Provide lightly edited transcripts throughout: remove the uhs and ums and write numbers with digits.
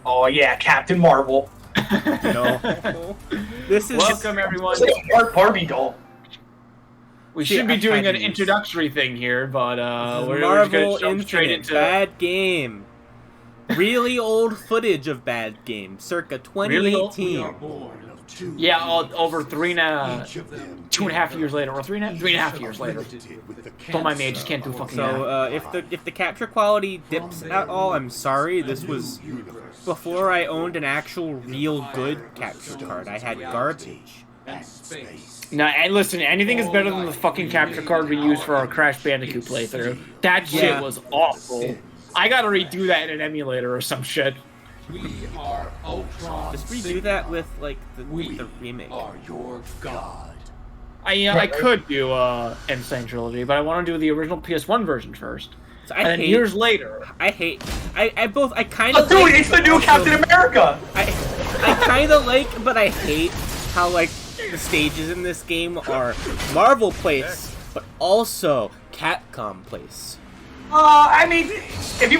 Oh yeah, Captain Marvel. No. This is Welcome, everyone. It's like a Art Barbie doll. We See, should be I've doing had an these. introductory thing here, but we're just Marvel gonna jump straight Infinite, into bad game. Really old footage of bad game, circa 2018. yeah, over 2.5 years later, or 3.5 years later. Don't mind me, I just can't do fucking math. So if the capture quality dips at all, I'm sorry. This was before I owned an actual real good capture card. I had garbage. Now, and listen, anything is better than the fucking capture card we used for our Crash Bandicoot playthrough. That shit Yeah. was awful. I gotta redo that in an emulator or some shit. We are Ultron. Just redo that with like the remake. Are your god. I could do Insane Trilogy, but I want to do the original PS1 version first. So And then years later, I kind Oh, of dude, like, it's the new Captain America. I kind of like, but I hate how like the stages in this game are Marvel place, but also Capcom place. I mean,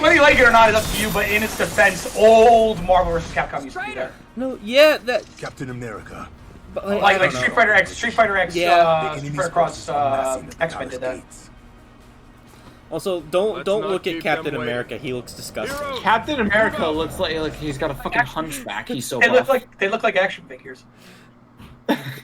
whether you like it or not, it's up to you. But in its defense, old Marvel vs. Capcom used to be there. No, yeah, that. Captain America. But, I Like don't Street know. Fighter X, Yeah. Street Fighter Cross, X-Men did that. Also, don't not look at keep Captain them waiting. America. He looks disgusting. Captain America looks like he's got a fucking hunchback. He's so They buff. look like action figures.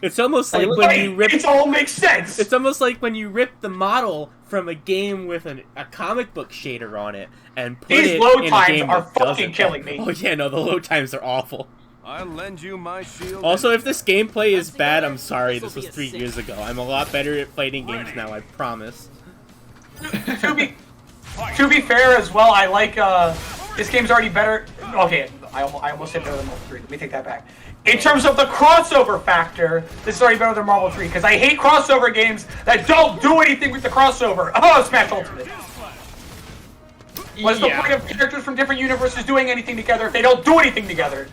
It's almost like when you rip. It all makes sense. It's almost like when you rip the model from a game with a comic book shader on it and put These it load in times a game are that fucking doesn't. killing me. Oh yeah, no, the load times are awful. I'll lend you my shield. Also, if this gameplay is bad, I'm sorry. This was 3 years ago. I'm a lot better at fighting games now. I promise. to be fair as well, I like this game's already better. Okay, I almost said better than Marvel 3. Let me take that back. In terms of the crossover factor, this is already better than Marvel 3 because I hate crossover games that don't do anything with the crossover. Oh, Smash Ultimate. What's the point of characters from different universes doing anything together if they don't do anything together?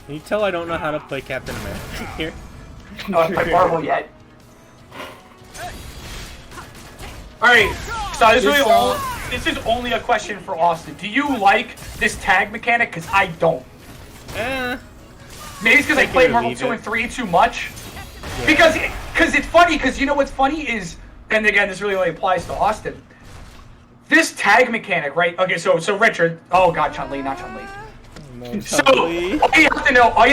Can you tell I don't know how to play Captain America here? No, I played Marvel yet. Alright, so this is only a question for Austin. Do you like this tag mechanic? Because I don't. Maybe it's because I played Marvel 2 and 3 too much. Yeah. Because it's funny, because you know what's funny is, and again, this really only applies to Austin. This tag mechanic, right? Okay, so Richard, oh god, Chun-Li, not Chun-Li. No, So all you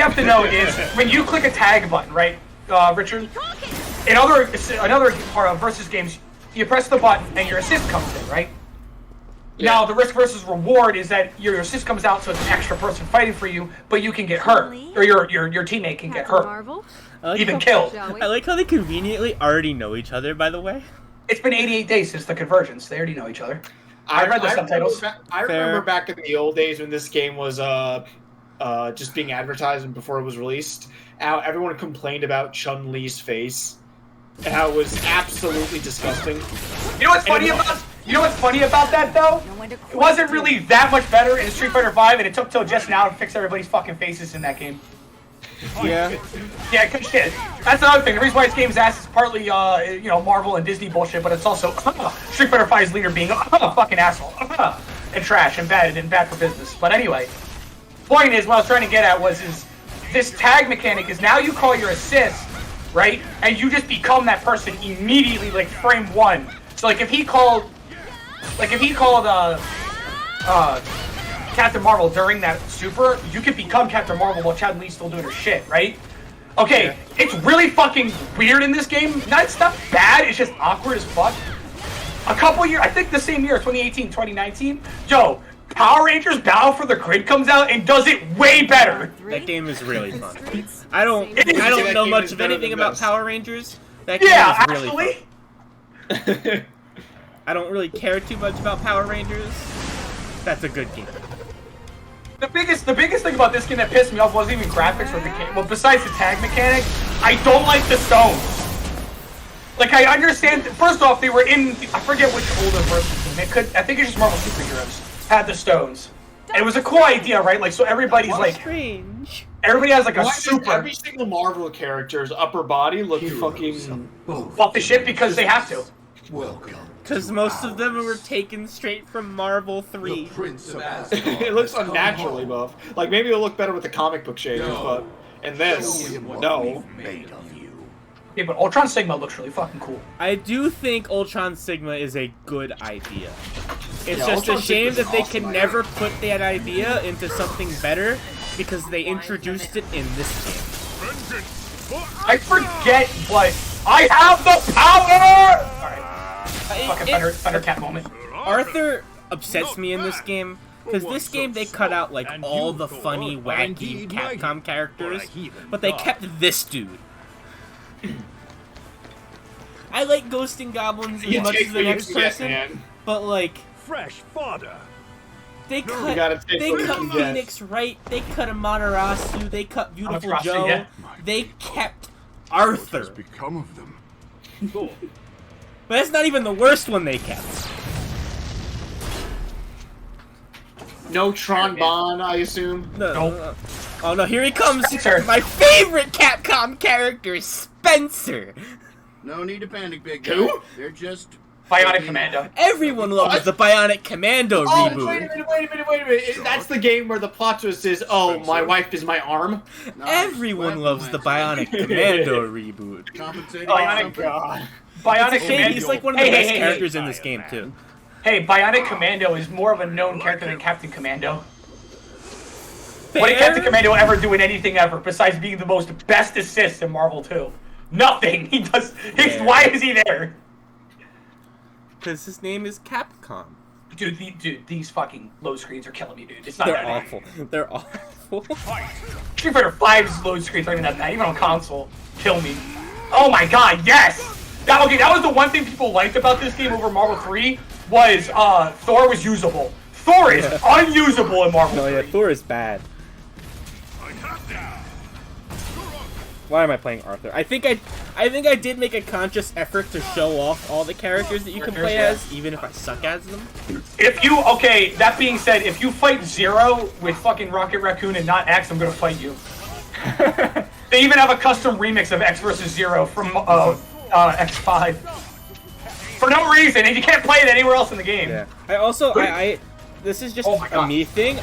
have to know is when you click a tag button, right, Richard? In other versus games, you press the button and your assist comes in, right? Yeah. Now the risk versus reward is that your assist comes out, so it's an extra person fighting for you, but you can get hurt, or your teammate can get hurt, even killed. I like how they conveniently already know each other. By the way, it's been 88 days since the convergence. They already know each other. I read the subtitles. I remember back in the old days when this game was just being advertised and before it was released. How everyone complained about Chun-Li's face and how it was absolutely disgusting. You know what's funny about that though? It wasn't really that much better in Street Fighter V, and it took till just now to fix everybody's fucking faces in that game. yeah. Yeah, good shit. That's another thing. The reason why this game's ass is partly, Marvel and Disney bullshit, but it's also Street Fighter V's leader being a fucking asshole and trash and bad for business. But anyway, point is, what I was trying to get at is this tag mechanic is now you call your assist, right, and you just become that person immediately, like frame one. So like if he called Captain Marvel during that super, you could become Captain Marvel while Chun-Li's still doing her shit, right? Okay, yeah. It's really fucking weird in this game. It's not bad, it's just awkward as fuck. A couple years, I think the same year, 2018, 2019, yo, Power Rangers Battle for the Grid comes out and does it way better. That game is really fun. I don't know much of anything about Power Rangers. That game is really fun. I don't really care too much about Power Rangers. That's a good game. The biggest thing about this game that pissed me off wasn't even graphics or mechanics. Well, besides the tag mechanic, I don't like the stones. Like, I understand. First off, they were in. I forget which older version. I think it's just Marvel Superheroes had the stones. And it was a cool idea, right? Like, so everybody's like. Strange. Everybody has like a super. Every single Marvel character's upper body looked fucking buff the shit because they have to. Welcome. Because most of them were taken straight from Marvel 3. The Prince of Asgard. It looks has come unnaturally home. buff. Like, maybe it'll look better with the comic book shaders, No. but in this, Show him what no. we've made of you. Yeah, but Ultron Sigma looks really fucking cool. I do think Ultron Sigma is a good idea. It's Yeah, just Ultron a shame Sigma's that they awesome can idea. never put that idea into something better because they introduced it in this game. I forget, but I have the power! Alright. Fucking Thundercat moment. Arthur upsets me in this game because this game they cut out like all the funny, wacky Capcom characters, but they kept this dude. I like Ghost and Goblins as much as the next person, man. but like Fresh fodder. they gotta cut take they what you cut can get. Phoenix Wright, they cut Amaterasu, they cut Beautiful Amaterasu, Joe, yeah. they kept What has Arthur. become of them? But that's not even the worst one they kept. No Tron Bon, I assume. No, Nope. no. Oh no, here he comes! Spencer. My favorite Capcom character, Spencer! No need to panic, big guy. Who? They're just Bionic Commando. Everyone loves the Bionic Commando Oh, reboot. wait a minute. That's the game where the plot twist is, oh, my wife is my arm. nice. Everyone Weapon loves the Lancer. Bionic Commando reboot. Compensating Oh, for my something. God. Bionic Shane, Commando. he's like one of the Hey, best hey, hey, characters in this game too. Hey, Bionic Commando is more of a known character than Captain Commando. Fair? What did Captain Commando ever do in anything ever besides being the most best assist in Marvel 2? Nothing. He does. Yeah. Why is he there? Because his name is Capcom. Dude, these fucking load screens are killing me, dude. It's not They're that bad. awful. They're awful. Street Fighter 5's load screens aren't even that bad, even on console. Kill me. Oh my god, yes! That was the one thing people liked about this game over Marvel 3 was Thor was usable. Thor is unusable in Marvel No, 3. yeah, Thor is bad. Why am I playing Arthur? I think I did make a conscious effort to show off all the characters that you can play as, even if I suck as them. Okay, that being said, if you fight Zero with fucking Rocket Raccoon and not X, I'm gonna fight you. They even have a custom remix of X versus Zero from X5. For no reason, and you can't play it anywhere else in the game. Yeah. I also this is just Oh my a God. me thing.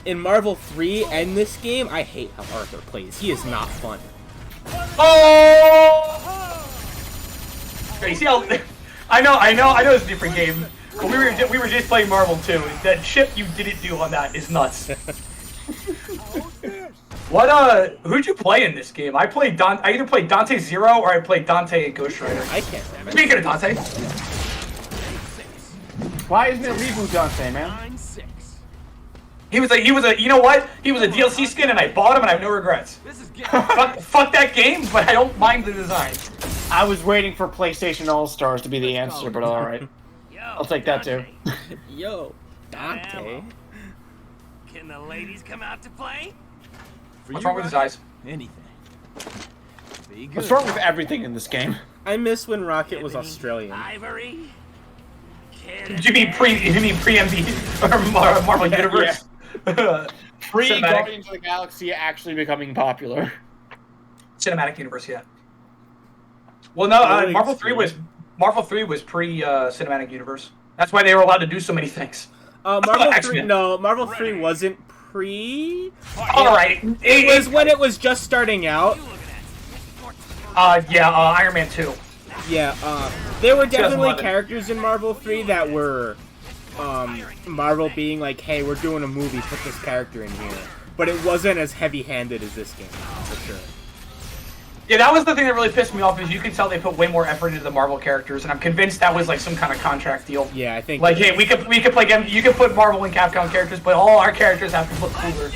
In Marvel 3 and this game, I hate how Arthur plays. He is not fun. Oh! Okay, you see how I know this is a different game, but we were just playing Marvel 2. That shit you didn't do on that is nuts. Who'd you play in this game? I either played Dante Zero or I played Dante and Ghost Rider. I can't remember. Speaking of Dante, Why isn't it Reboot Dante, man? he was a you know what? He was a DLC skin and I bought him and I have no regrets. fuck that game, but I don't mind the design. I was waiting for PlayStation All-Stars to be the answer, but alright. I'll take that too. Yo, Dante. Can the ladies come out to play? What's wrong with his eyes? What's wrong with everything in this game? I miss when Rocket was Australian. Ivory? You mean pre-MD or Marvel Universe? Pre-Guardians of the Galaxy actually becoming popular. Cinematic Universe, yeah. Well, no, Really Marvel 3 was pre Cinematic Universe. That's why they were allowed to do so many things. Marvel 3. X-Men. No, Marvel 3 wasn't pre. All right, It was when it was just starting out. Iron Man 2. Yeah, there were definitely 2011. characters in Marvel 3 that were, Marvel being like, hey, we're doing a movie, put this character in here. But it wasn't as heavy-handed as this game, for sure. Yeah, that was the thing that really pissed me off, is you can tell they put way more effort into the Marvel characters, and I'm convinced that was like some kind of contract deal. Yeah, I think... Like, hey, we could play game. You could put Marvel and Capcom characters, but all our characters have to look cooler.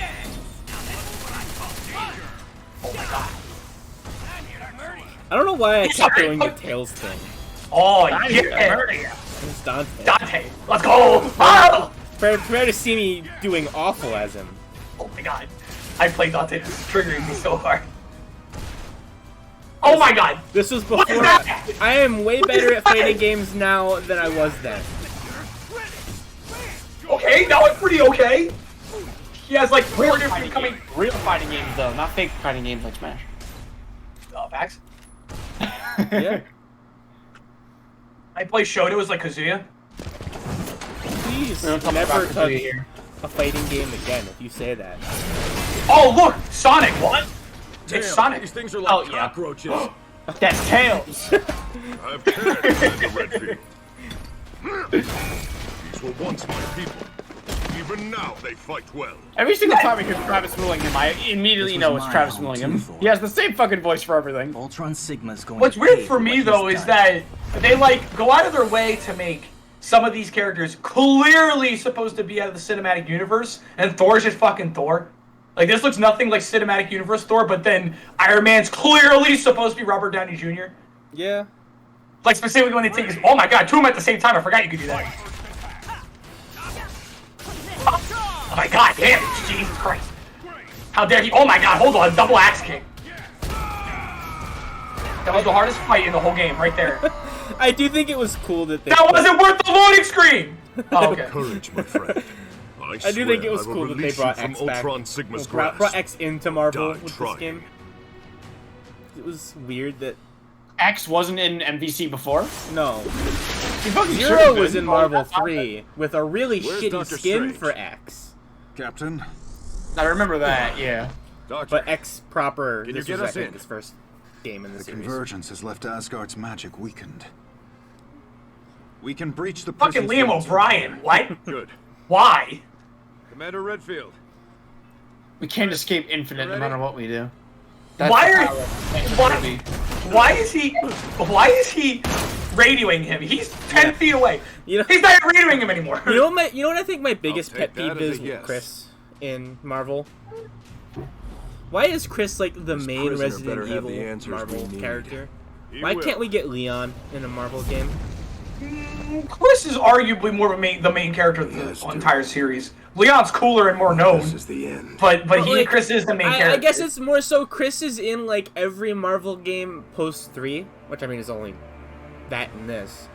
Oh my god. I don't know why I kept Sorry. doing the Tails thing. Oh yeah. It's Dante. Dante, let's go! Oh! Prepare to see me doing awful as him. Oh my god. I played Dante, this is triggering me so hard. Oh my god! This was What before... is that? I am way better at fighting games now than I was then. Okay, now it's pretty okay. He has like 4 different coming... Real fighting games, though, not fake fighting games like Smash. Facts. Yeah. I play Shoto as like Kazuya. Please We don't talk never about touch Kazuya here. a fighting game again if you say that. Oh look, Sonic. What? Damn, It's Sonic. These things are like Oh, yeah. cockroaches. That's Tails. I've cared, Commander Redfield. These were once my people. Even now, they fight well. Every single time I hear Travis Willingham, I immediately know it's Travis Willingham. He has the same fucking voice for everything. Ultron Sigma's going What's to weird pay for what me he's though is done. that they like go out of their way to make some of these characters clearly supposed to be out of the cinematic universe, and Thor's just fucking Thor. Like, this looks nothing like cinematic universe Thor, but then Iron Man's clearly supposed to be Robert Downey Jr. Yeah. Like, specifically when they take his... Oh my god, 2 of them at the same time, I forgot you could do that. Oh my god, damn, Jesus Christ. How dare he... Oh my god, hold on, double axe kick. That was the hardest fight in the whole game, right there. I do think it was cool that they... That wasn't worth the loading screen! Oh, okay. Courage, my friend. I do think it was cool that they brought X back. Ultron Sigma's Brought X into Marvel Die with trying. this game. It was weird that... X wasn't in MVC before. No. He fucking Zero should've was been. in Marvel 3 with a really Where's shitty Dr. skin Strange? for X. Captain, I remember that, yeah. Doctor, But X proper, Can you this get was, I us think, in? his first game in the The series. convergence has left Asgard's magic weakened. We can breach the Fucking prison's Liam gates. O'Brien. What? good. Why? Commander Redfield, We can't escape infinite no Ready? matter what we do. Why the are- power of why- movie. Why is he radioing him? He's 10 feet away. You know- He's not radioing him anymore. You know what I think my biggest take pet peeve that as is a with yes. Chris in Marvel? Why is Chris like the main prisoner Resident better have the Evil answers Marvel we need. character? He Why will. can't we get Leon in a Marvel game? Chris is arguably more of the main character of the entire series. Leon's cooler and more known, this is the end. but like, Chris is the main character. I guess it's more so Chris is in like every Marvel game post 3, which I mean is only that and this.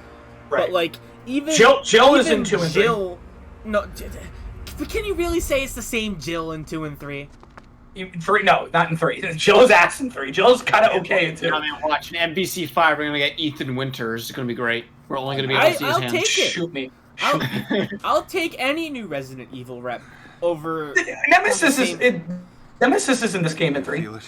right. But like even Jill is even in 2 and 3. Jill, no, but can you really say it's the same Jill in 2 and 3? In 3, no, not in 3. Jill's ass in 3. Jill's kind of okay in 2. Now they're watching MVC 5. We're gonna get Ethan Winters. It's gonna be great. We're only gonna be able to see his I'll hand. take it. Shoot me. I'll take any new Resident Evil rep over. Nemesis the is same- Nemesis is in this game in 3. Feel it.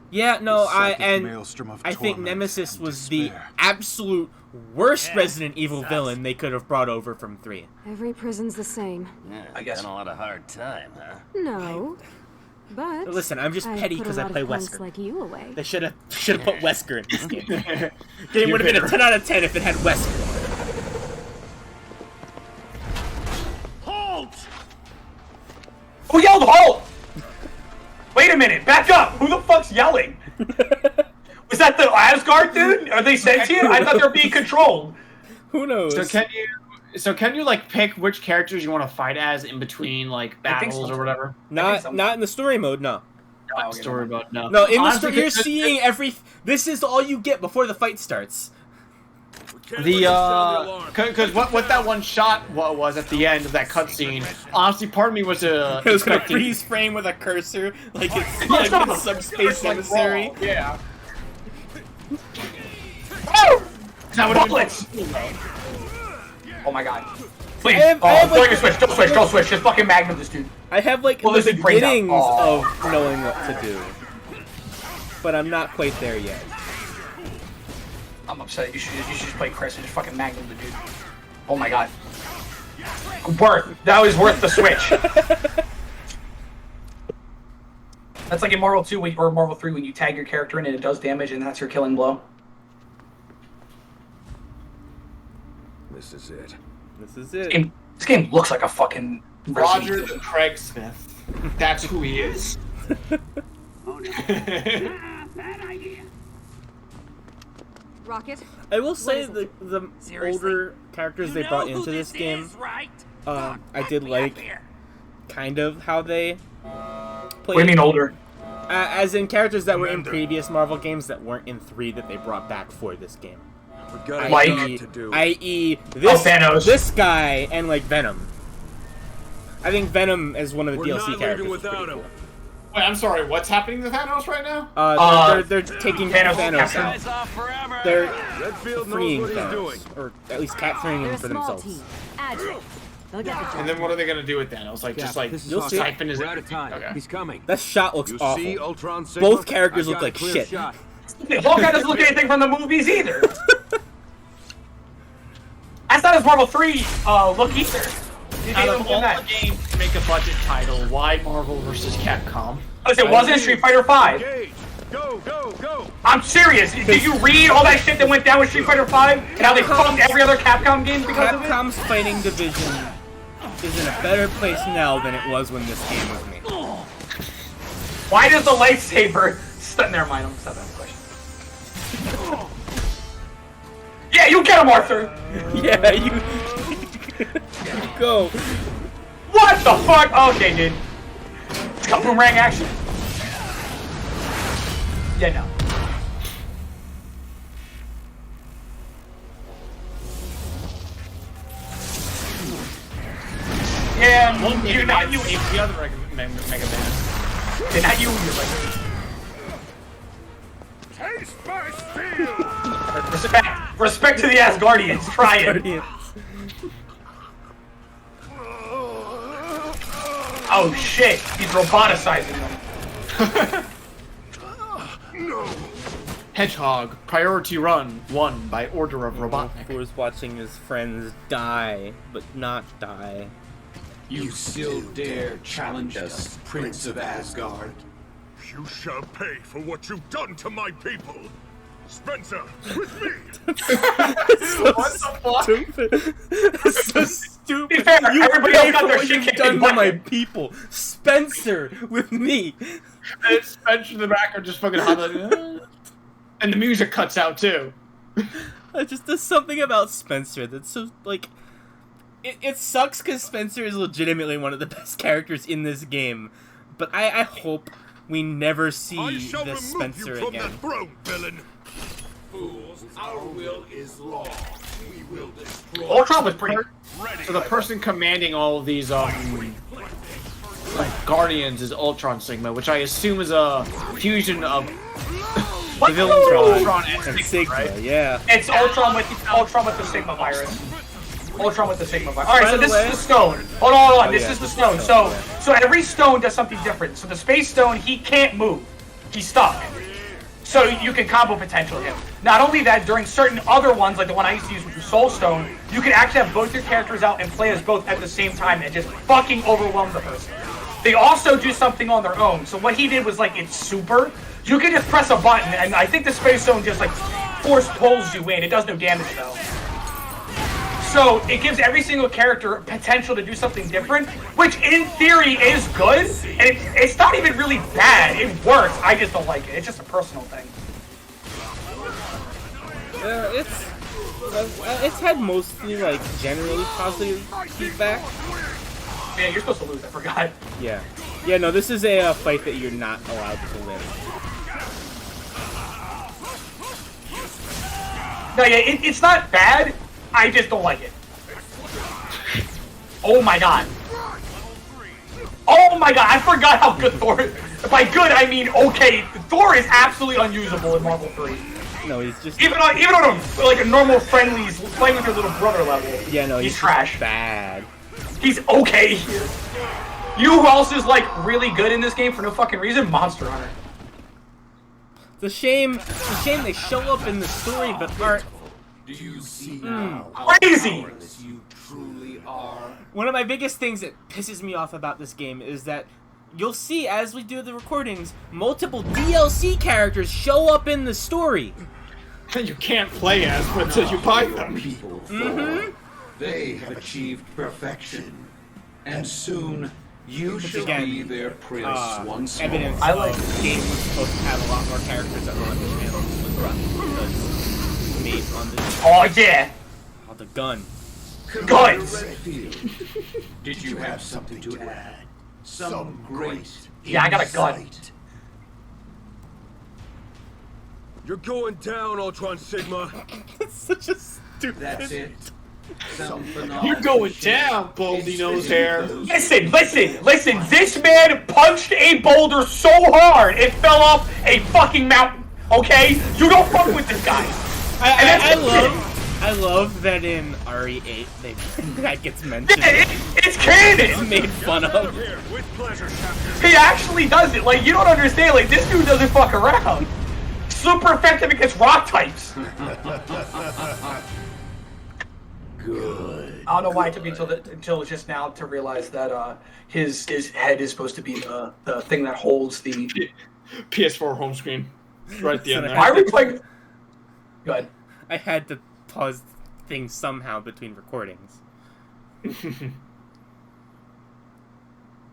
Yeah, no, The psychic maelstrom of I think torment Nemesis and was the despair. absolute worst Resident Evil villain they could have brought over from 3. Every prison's the same. Yeah, I guess. Had a lot of hard time, huh? No. But Listen, I'm just petty put a because I lot play of punks Wesker. like you away. They should have put Wesker in this game. Game would have been a 10 out of 10 if it had Wesker. Halt! Who yelled halt? Wait a minute, back up! Who the fuck's yelling? Was that the Asgard dude? Are they sentient? I thought they were being controlled. Who knows? So can you like pick which characters you want to fight as in between like I think battles so. or whatever? Not in the story mode, no. Story mode, no. No, in the Honestly, story, you're because- seeing every. This is all you get before the fight starts. Because what that one shot was at the end of that cutscene, honestly, part of me was It was gonna expecting- freeze frame with a cursor, like it's subspace like, emissary. raw, yeah. Oh! That would've been Bullets! Oh my god. Please. I have, Don't like, switch, don't switch, don't switch. Just fucking magnum this dude. I have like Well, the this is brains out. beginnings Aw. of knowing what to do, but I'm not quite there yet. I'm upset. You should just play Chris and just fucking magnum the dude. Oh my god. That was worth the switch. That's like in Marvel 2 or Marvel 3 when you tag your character in and it does damage and that's your killing blow. This is it. This is it. This game looks like a fucking Roger Resident the Evil. Craig Smith. That's who he is. Rocket? I will say What is the Seriously? older characters they You brought know into who this game, is, right? I did Me up like here. kind of how they What played. do you mean older? As in characters that were in previous Marvel games that weren't in 3 that they brought back for this game. We got a Like- job to do. I.e. this Thanos. this guy and like Venom. I think Venom as one of the We're DLC not characters. leaving was without pretty him. Wait, I'm sorry. What's happening to Thanos right now? They're taking Thanos out. Eyes off forever. They're Redfield freeing knows what he's doing. Thanos, or at least capturing They're him a for small themselves. team. Agile. They'll get the job. And then what are they gonna do with Thanos? Like, just like You'll see. siphon his. We're out of time. Okay. He's coming. That shot looks You awful. see Ultron Sigma? Both characters I've look got a like clear shit. shot. Hawkeye doesn't look anything from the movies either. That's not his Marvel 3 look either. You Out didn't of look all at the that. games to make a budget title, why Marvel versus Capcom? Because it wasn't Street Fighter 5. Engage. Go, go, go. I'm serious. Did you read all that shit that went down with Street Fighter 5 and how they fucked every other Capcom game because of it? Capcom's fighting division is in a better place now than it was when this game was made. Why does the lightsaber... Never mind, I'm stop that question. Yeah, you get him, Arthur! Yeah, you go. What the fuck? Okay, dude. It's got boomerang action. Yeah, no. Yeah, you're not you. The other Mega Man. You're not you. You're like Taste my steel. respect to the Asgardians. Try it. Guardians. Oh shit! He's roboticizing them. Hedgehog, priority run, won by order of Robotnik. Who was watching his friends die, but not die. You still dare challenge us, Prince of Asgard? You shall pay for what you've done to my people. Spencer, with me. What the fuck? Stupid. That's so stupid. Be fair, You everybody pay else got for their what shit you've kicked done in to my bucket. people. Spencer with me. And Spencer in the background just fucking hollering. And the music cuts out too. Just there's something about Spencer that's so like. It sucks because Spencer is legitimately one of the best characters in this game, but I hope we never I see shall this remove Spencer you from again. that throne, villain. Fools, our will is law. We will destroy. Ultron was pretty. Ready. So the person commanding all of these like Guardians is Ultron Sigma, which I assume is a fusion of the villains from Ultron and And Sigma, Sigma, right? yeah. It's Ultron with the Sigma virus. Ultron with the Sigma virus. All right, By so the this way- is the stone. Hold on. Oh, This yeah, is the this stone. is the So, stone, so every stone does something different. So the space stone, he can't move. He's stuck. So you can combo potential him. Not only that, during certain other ones, like the one I used to use, which was Soul Stone, you can actually have both your characters out and play as both at the same time and just fucking overwhelm the person. They also do something on their own. So what he did was like, it's super. You can just press a button, and I think the space stone just like force pulls you in. It does no damage though. So it gives every single character potential to do something different, which in theory is good, and it's not even really bad. It works. I just don't like it. It's just a personal thing. It's had mostly like generally positive feedback. Man, you're supposed to lose. I forgot. Yeah. Yeah, no, this is a fight that you're not allowed to win. No, yeah, it's not bad. I just don't like it. Oh my god. Oh my god, I forgot how good Thor is. By good, I mean okay. Thor is absolutely unusable in Marvel 3. No, he's just Even on a normal friendly, playing with your little brother level. yeah, no, he's he's trash. just bad. He's okay here. You know who else is like really good in this game for no fucking reason? Monster Hunter. The shame they show up in the story but aren't. Do you see now Crazy! powerless you truly are? One of my biggest things that pisses me off about this game is that you'll see as we do the recordings, multiple DLC characters show up in the story. You can't play as until you buy them. People fall. They have achieved perfection, and soon you shall again, be their prince once more. Evidence I like the game was supposed to have a lot more characters that were on the channel was rough. Made on the Oh yeah! on the gun. Guns! Redfield, did you have something to add? Some great Yeah, I got a gun. insight? You're going down, Ultron Sigma. It's such a stupid. That's it. You're going down, baldy nose hair. Listen. This man punched a boulder so hard it fell off a fucking mountain. Okay, you don't fuck with this guy. I love that in RE8 that gets mentioned. Yeah, it's canon. It's made fun of. With pleasure, Captain. He actually does it. Like, you don't understand. Like, this dude doesn't fuck around. Super effective against rock types. Good. I don't know why it took me until just now to realize that his head is supposed to be the thing that holds the PS4 home screen. Right at the end there. Why are we playing? Go ahead. I had to pause things somehow between recordings. I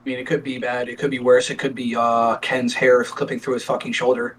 mean, it could be bad. It could be worse. It could be Ken's hair clipping through his fucking shoulder.